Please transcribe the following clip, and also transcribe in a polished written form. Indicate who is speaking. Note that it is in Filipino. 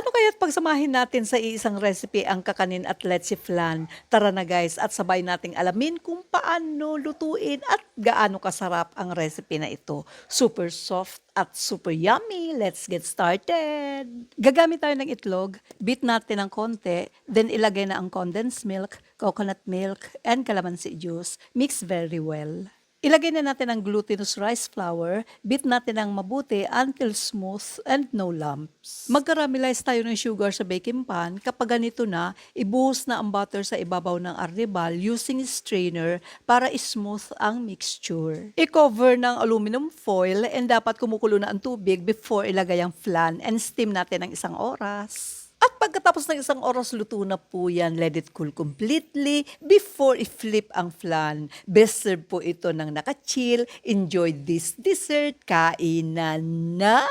Speaker 1: Ano kaya't pagsamahin natin sa iisang recipe ang kakanin at leche flan? Tara na guys at sabay nating alamin kung paano lutuin at gaano kasarap ang recipe na ito. Super soft at super yummy. Let's get started! Gagamit tayo ng itlog, beat natin ng konti, then ilagay na ang condensed milk, coconut milk, and calamansi juice. Mix very well. Ilagay na natin ang glutinous rice flour, beat natin ng mabuti until smooth and no lumps. Mag-caramelize tayo ng sugar sa baking pan. Kapag ganito na, ibuhos na ang butter sa ibabaw ng arnibal using strainer para smooth ang mixture. I-cover ng aluminum foil and dapat kumukulo na ang tubig before ilagay ang flan and steam natin ng 1 oras. At pagkatapos ng 1 oras, luto na po yan. Let it cool completely before i-flip ang flan. Best serve po ito ng naka-chill. Enjoy this dessert. Kainan na!